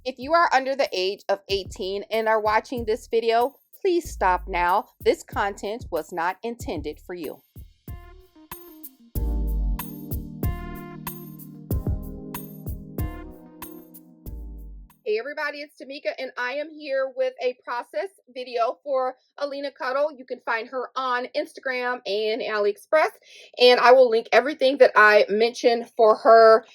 If you are under the age of 18 and are watching this video, please stop now. This content was not intended for you. Hey everybody, it's TMIKA and I am here with a process video for AlinaCraft. You can find her on Instagram and AliExpress, and I will link everything that I mentioned for her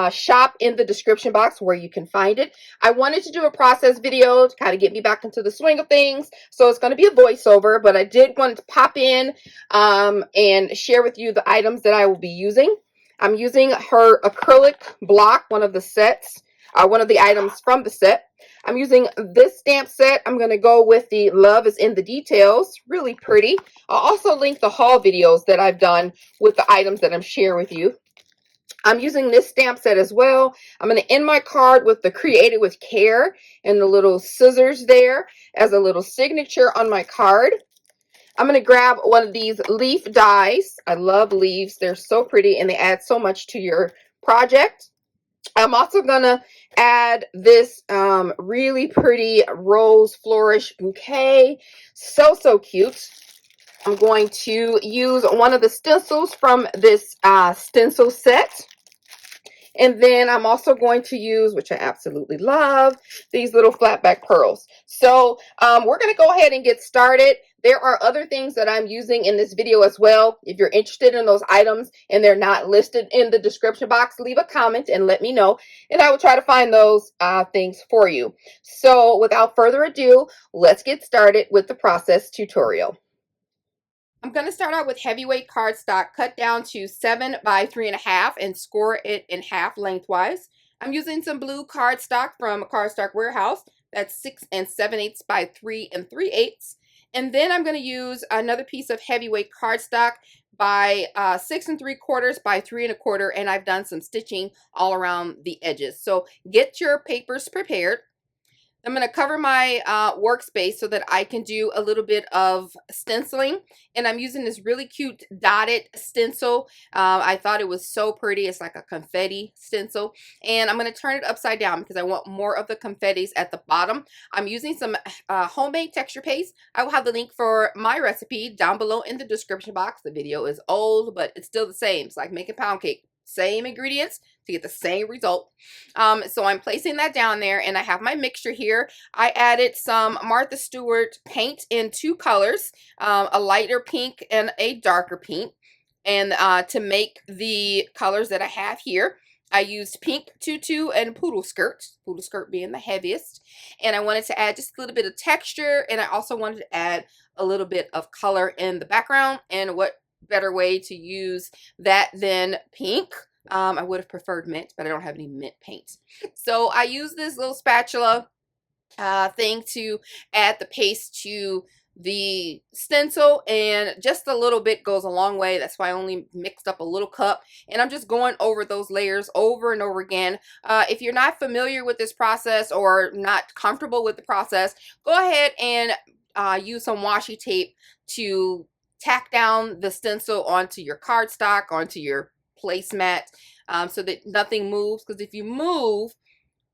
shop in the description box where you can find it. I wanted to do a process video to kind of get me back into the swing of things, so it's going to be a voiceover, but I did want to pop in and share with you the items that I will be using. I'm using her acrylic block, one of the sets. One of the items from the set. I'm using this stamp set. I'm going to go with the Love is in the Details. Really pretty. I'll also link the haul videos that I've done with the items that I'm sharing with you. I'm using this stamp set as well. I'm going to end my card with the Created with Care and the little scissors there as a little signature on my card. I'm going to grab one of these leaf dies. I love leaves. They're so pretty and they add so much to your project. I'm also going to add this really pretty rose flourish bouquet. So cute. I'm going to use one of the stencils from this stencil set. And then I'm also going to use, which I absolutely love, these little flat back pearls. So we're going to go ahead and get started. There are other things that I'm using in this video as well. If you're interested in those items and they're not listed in the description box, leave a comment and let me know, and I will try to find those things for you. So without further ado, let's get started with the process tutorial. I'm going to start out with heavyweight cardstock cut down to 7 by 3.5 and score it in half lengthwise. I'm using some blue cardstock from Cardstock Warehouse. That's 6 7/8 by 3 3/8. And then I'm going to use another piece of heavyweight cardstock by 6 3/4 by 3 1/4, and I've done some stitching all around the edges. So get your papers prepared. I'm going to cover my workspace so that I can do a little bit of stenciling, and I'm using this really cute dotted stencil. I thought it was so pretty. It's like a confetti stencil, and I'm going to turn it upside down because I want more of the confettis at the bottom. I'm using some homemade texture paste. I will have the link for my recipe down below in the description box. The video is old, but it's still the same. It's like making pound cake. Same ingredients to get the same result. So I'm placing that down there, and I have my mixture here. I added some Martha Stewart paint in 2 colors, a lighter pink and a darker pink. And to make the colors that I have here, I used pink tutu and poodle skirt being the heaviest. And I wanted to add just a little bit of texture, and I also wanted to add a little bit of color in the background. And what better way to use that than pink? I would have preferred mint, but I don't have any mint paint. So I use this little spatula thing to add the paste to the stencil, and just a little bit goes a long way. That's why I only mixed up a little cup, and I'm just going over those layers over and over again. If you're not familiar with this process or not comfortable with the process, go ahead and use some washi tape to tack down the stencil onto your cardstock, onto your placemat, so that nothing moves. Because if you move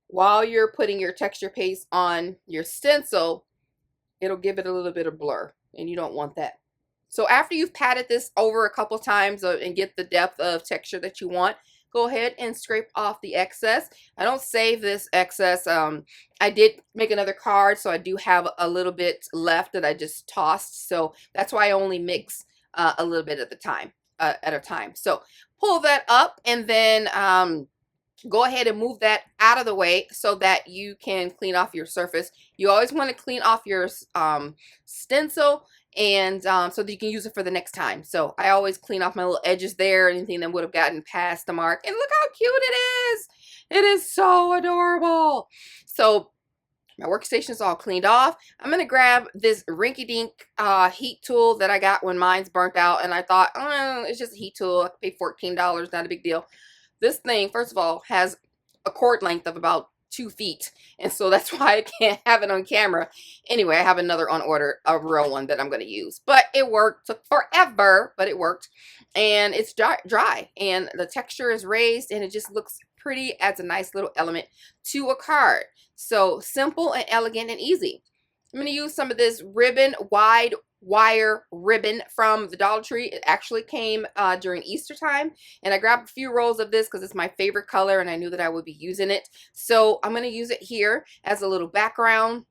while you're putting your texture paste on your stencil, it'll give it a little bit of blur, and you don't want that. So after you've patted this over a couple times and get the depth of texture that you want, go ahead and scrape off the excess. I don't save this excess. I did make another card, so I do have a little bit left that I just tossed. So that's why I only mix a little bit at a time. So pull that up, and then go ahead and move that out of the way so that you can clean off your surface. You always want to clean off your stencil, and so that you can use it for the next time. So I always clean off my little edges there, anything that would have gotten past the mark. And look how cute it is. It is so adorable. So my workstation is all cleaned off. I'm going to grab this rinky-dink heat tool that I got when mine's burnt out, and I thought, oh, it's just a heat tool. I paid $14, not a big deal. This thing, first of all, has a cord length of about 2 feet, and so that's why I can't have it on camera. Anyway, I have another on order, a real one that I'm going to use, but it worked. Took forever, but it worked, and it's dry, and the texture is raised, and it just looks pretty, adds a nice little element to a card. So simple and elegant and easy. I'm going to use some of this ribbon, wide wire ribbon from the Dollar Tree. It actually came during Easter time, and I grabbed a few rolls of this because it's my favorite color and I knew that I would be using it. So I'm going to use it here as a little background,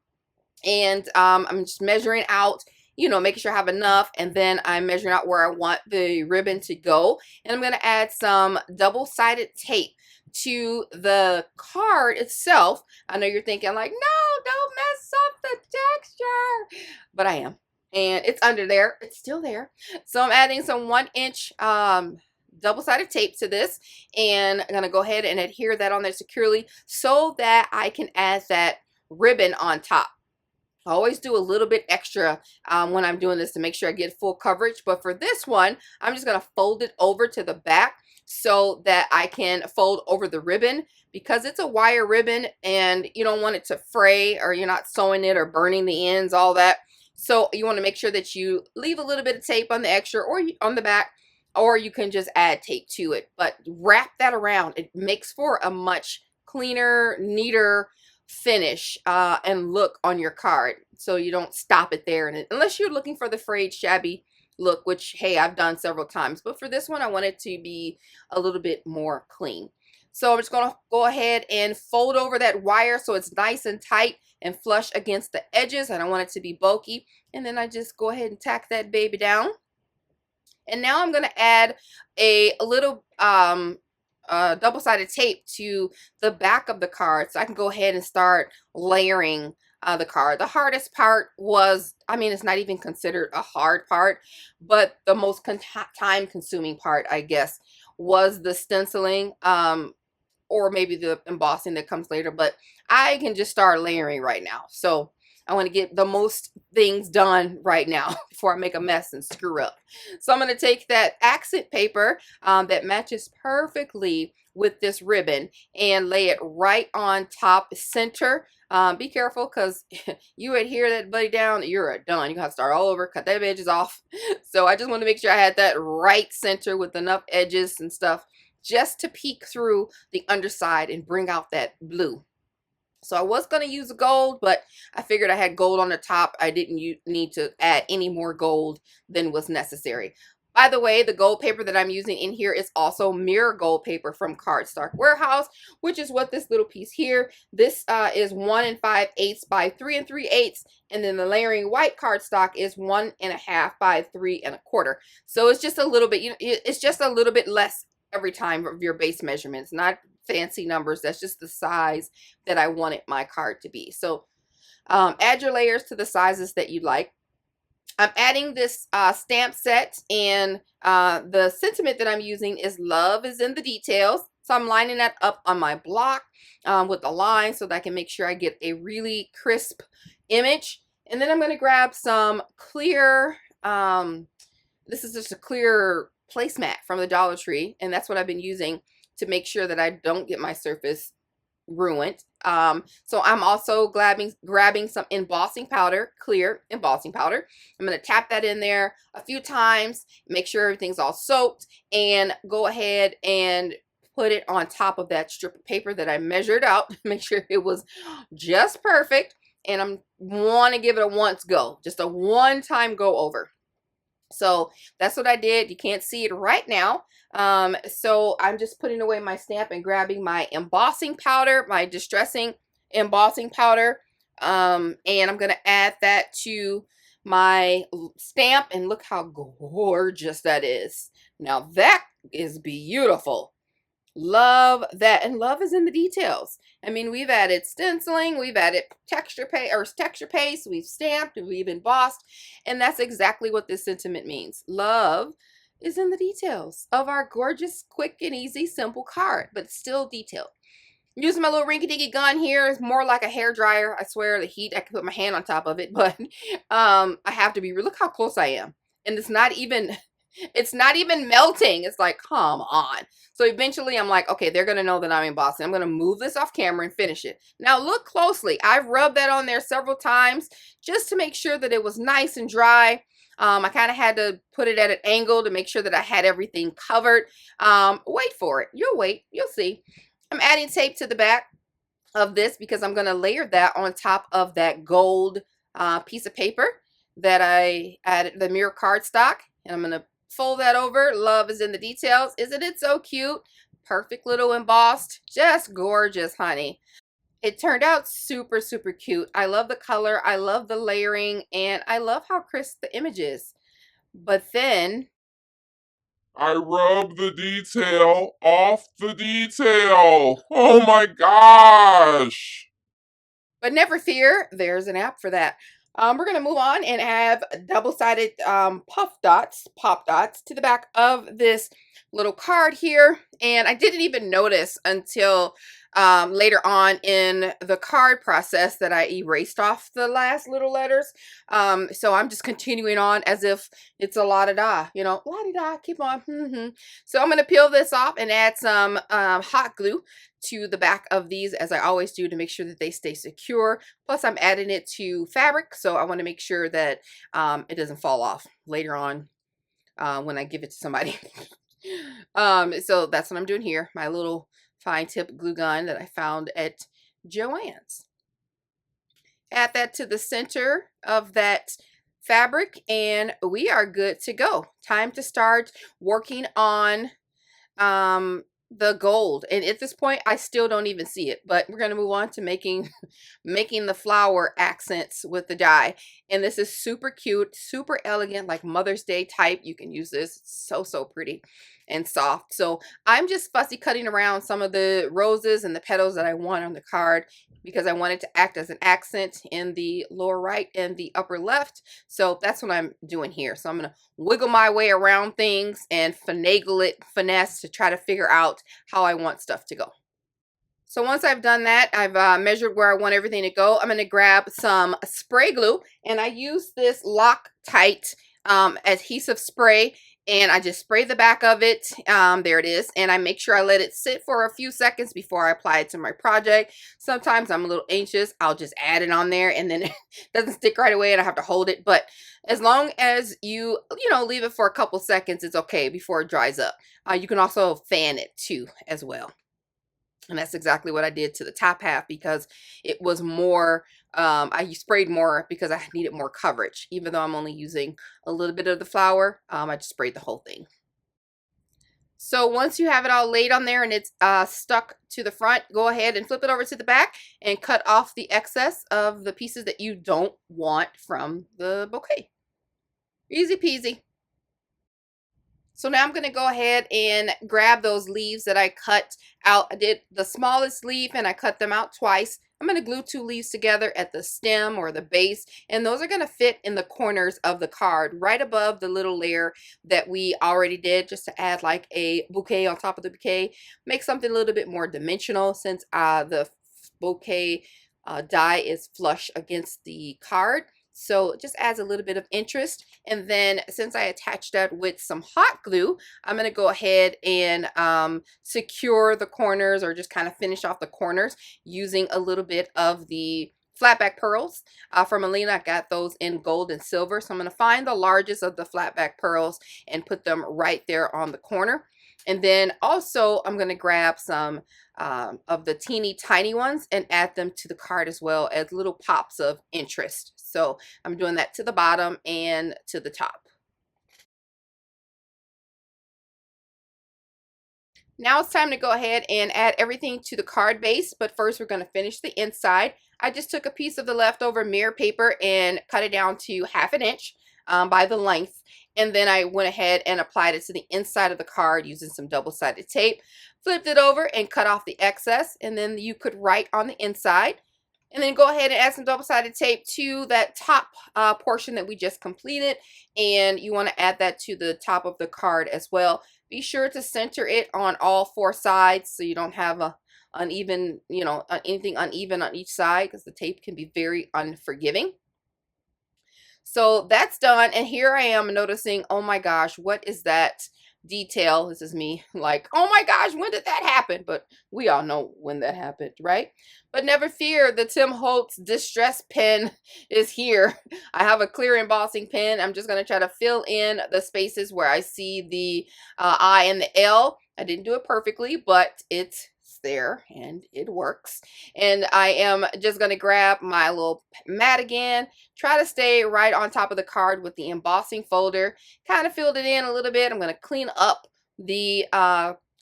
and I'm just measuring out, you know, making sure I have enough, and then I'm measuring out where I want the ribbon to go, and I'm going to add some double-sided tape to the card itself. I know you're thinking like, no, don't mess up the texture, but I am, and it's under there. It's still there. So I'm adding some 1-inch double-sided tape to this, and I'm going to go ahead and adhere that on there securely so that I can add that ribbon on top. I always do a little bit extra when I'm doing this to make sure I get full coverage, but for this one, I'm just going to fold it over to the back so that I can fold over the ribbon, because it's a wire ribbon and you don't want it to fray, or you're not sewing it or burning the ends, all that. So you want to make sure that you leave a little bit of tape on the extra or on the back, or you can just add tape to it, but wrap that around. It makes for a much cleaner, neater finish and look on your card, so you don't stop it there, and unless you're looking for the frayed, shabby look, which, hey, I've done several times, but for this one I want it to be a little bit more clean. So I'm just going to go ahead and fold over that wire so it's nice and tight and flush against the edges. I don't want it to be bulky, and then I just go ahead and tack that baby down. And now I'm going to add a little double-sided tape to the back of the card so I can go ahead and start layering the card. The hardest part was, I mean, it's not even considered a hard part, but the most time-consuming part, I guess, was the stenciling, or maybe the embossing that comes later, but I can just start layering right now. So I want to get the most things done right now before I make a mess and screw up. So I'm going to take that accent paper that matches perfectly with this ribbon and lay it right on top center. Be careful, because you adhere that buddy down, you're done. You have to start all over, cut that edges off. So I just want to make sure I had that right center with enough edges and stuff just to peek through the underside and bring out that blue. So I was going to use gold, but I figured I had gold on the top. I didn't need to add any more gold than was necessary. By the way, the gold paper that I'm using in here is also mirror gold paper from Cardstock Warehouse, which is what this little piece here. This is 1 5/8 by 3 3/8, and then the layering white cardstock is 1 1/2 by 3 1/4. So it's just a little bit, you know, it's just a little bit less every time of your base measurements, not fancy numbers. That's just the size that I wanted my card to be. So add your layers to the sizes that you like. I'm adding this stamp set, and the sentiment that I'm using is "Love is in the details." So I'm lining that up on my block with the line so that I can make sure I get a really crisp image. And then I'm going to grab some clear, this is just a clear placemat from the Dollar Tree, and that's what I've been using to make sure that I don't get my surface ruined. So I'm also grabbing some embossing powder, clear embossing powder. I'm going to tap that in there a few times, make sure everything's all soaked, and go ahead and put it on top of that strip of paper that I measured out, make sure it was just perfect. And I want to give it a once go, just a one-time go over. So that's what I did. You can't see it right now. So I'm just putting away my stamp and grabbing my embossing powder, my distressing embossing powder. And I'm going to add that to my stamp, and look how gorgeous that is. Now that is beautiful. Love that. And love is in the details. I mean, we've added stenciling, we've added texture paste, we've stamped, we've embossed, and that's exactly what this sentiment means. Love is in the details of our gorgeous, quick and easy, simple card, but still detailed. I'm using my little rinky-dinky gun here. It's more like a hair dryer. I swear, the heat, I can put my hand on top of it, but I have to be, look how close I am. And it's not even melting. It's like, come on. So eventually I'm like, okay, they're going to know that I'm embossing. I'm going to move this off camera and finish it. Now look closely. I've rubbed that on there several times just to make sure that it was nice and dry. I kind of had to put it at an angle to make sure that I had everything covered. Wait for it. You'll wait. You'll see. I'm adding tape to the back. of this because I'm going to layer that on top of that gold piece of paper that I added, the mirror cardstock, and I'm going to fold that over. Love is in the details. Isn't it so cute? Perfect little embossed, just gorgeous, honey. It turned out super, super cute. I love the color, I love the layering, and I love how crisp the image is. But then I rub the detail off the detail. Oh my gosh. but never fear, there's an app for that. We're going to move on and have double-sided pop dots to the back of this little card here. And I didn't even notice until later on in the card process that I erased off the last little letters. So I'm just continuing on as if it's a la-da-da, you know, la-di-da, keep on. So I'm going to peel this off and add some hot glue to the back of these, as I always do, to make sure that they stay secure. Plus I'm adding it to fabric, so I want to make sure that it doesn't fall off later on when I give it to somebody. So that's what I'm doing here, my little fine tip glue gun that I found at Joann's. Add that to the center of that fabric and we are good to go. Time to start working on the gold, and at this point I still don't even see it, but we're going to move on to making the flower accents with the die. And this is super cute, super elegant, like Mother's Day type. You can use this. It's so pretty and soft. So I'm just fussy cutting around some of the roses and the petals that I want on the card because I want it to act as an accent in the lower right and the upper left. So that's what I'm doing here. So I'm going to wiggle my way around things and finagle it, finesse, to try to figure out how I want stuff to go. So once I've done that, I've measured where I want everything to go. I'm going to grab some spray glue, and I use this Loctite adhesive spray, and I just spray the back of it. There it is. And I make sure I let it sit for a few seconds before I apply it to my project. Sometimes I'm a little anxious. I'll just add it on there and then it doesn't stick right away and I have to hold it. But as long as you leave it for a couple seconds, it's okay before it dries up. You can also fan it too as well. And that's exactly what I did to the top half because it was more, I sprayed more because I needed more coverage. Even though I'm only using a little bit of the flower, I just sprayed the whole thing. So once you have it all laid on there and it's stuck to the front, go ahead and flip it over to the back and cut off the excess of the pieces that you don't want from the bouquet. Easy peasy. So now I'm going to go ahead and grab those leaves that I cut out. I did the smallest leaf and I cut them out twice. I'm going to glue 2 leaves together at the stem or the base, and those are going to fit in the corners of the card right above the little layer that we already did, just to add like a bouquet on top of the bouquet. Make something a little bit more dimensional since the bouquet die is flush against the card. So it just adds a little bit of interest. And then since I attached that with some hot glue, I'm going to go ahead and secure the corners, or just kind of finish off the corners using a little bit of the flatback pearls from Alina. I got those in gold and silver. So I'm going to find the largest of the flatback pearls and put them right there on the corner. And then also I'm going to grab some of the teeny tiny ones and add them to the card as well as little pops of interest. So I'm doing that to the bottom and to the top. Now it's time to go ahead and add everything to the card base, but first we're going to finish the inside. I just took a piece of the leftover mirror paper and cut it down to 1/2 inch by the length. And then I went ahead and applied it to the inside of the card using some double-sided tape. Flipped it over and cut off the excess, and then you could write on the inside. And then go ahead and add some double-sided tape to that top portion that we just completed. And you want to add that to the top of the card as well. Be sure to center it on all 4 sides so you don't have a uneven, anything uneven on each side, because the tape can be very unforgiving. So that's done, and here I am noticing, oh my gosh, what is that detail? This is me like, oh my gosh, when did that happen? But we all know when that happened, right? But never fear, the Tim Holtz Distress pen is here. I have a clear embossing pen. I'm just going to try to fill in the spaces where I see the I and the L. I didn't do it perfectly, but it's there, and it works. And I am just going to grab my little mat again, try to stay right on top of the card with the embossing folder, kind of filled it in a little bit. I'm going to clean up the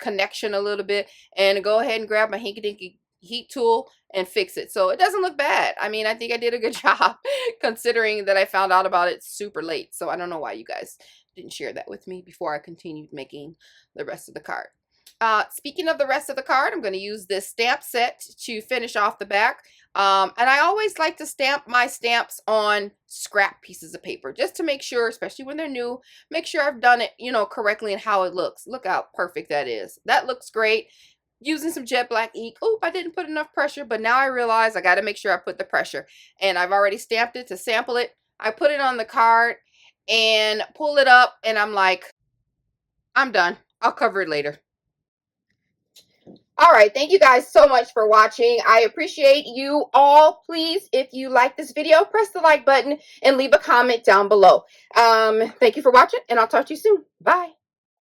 connection a little bit and go ahead and grab my hanky dinky heat tool and fix it so it doesn't look bad. I mean, I think I did a good job considering that I found out about it super late. So I don't know why you guys didn't share that with me before I continued making the rest of the card. Speaking of the rest of the card, I'm going to use this stamp set to finish off the back. And I always like to stamp my stamps on scrap pieces of paper just to make sure, especially when they're new, make sure I've done it, you know, correctly and how it looks. Look how perfect that is. That looks great. Using some jet black ink. Oop, I didn't put enough pressure, but now I realize I got to make sure I put the pressure. And I've already stamped it to sample it. I put it on the card and pull it up, and I'm like, I'm done. I'll cover it later. All right, thank you guys so much for watching. I appreciate you all. Please, if you like this video, press the like button and leave a comment down below. Thank you for watching, and I'll talk to you soon. Bye.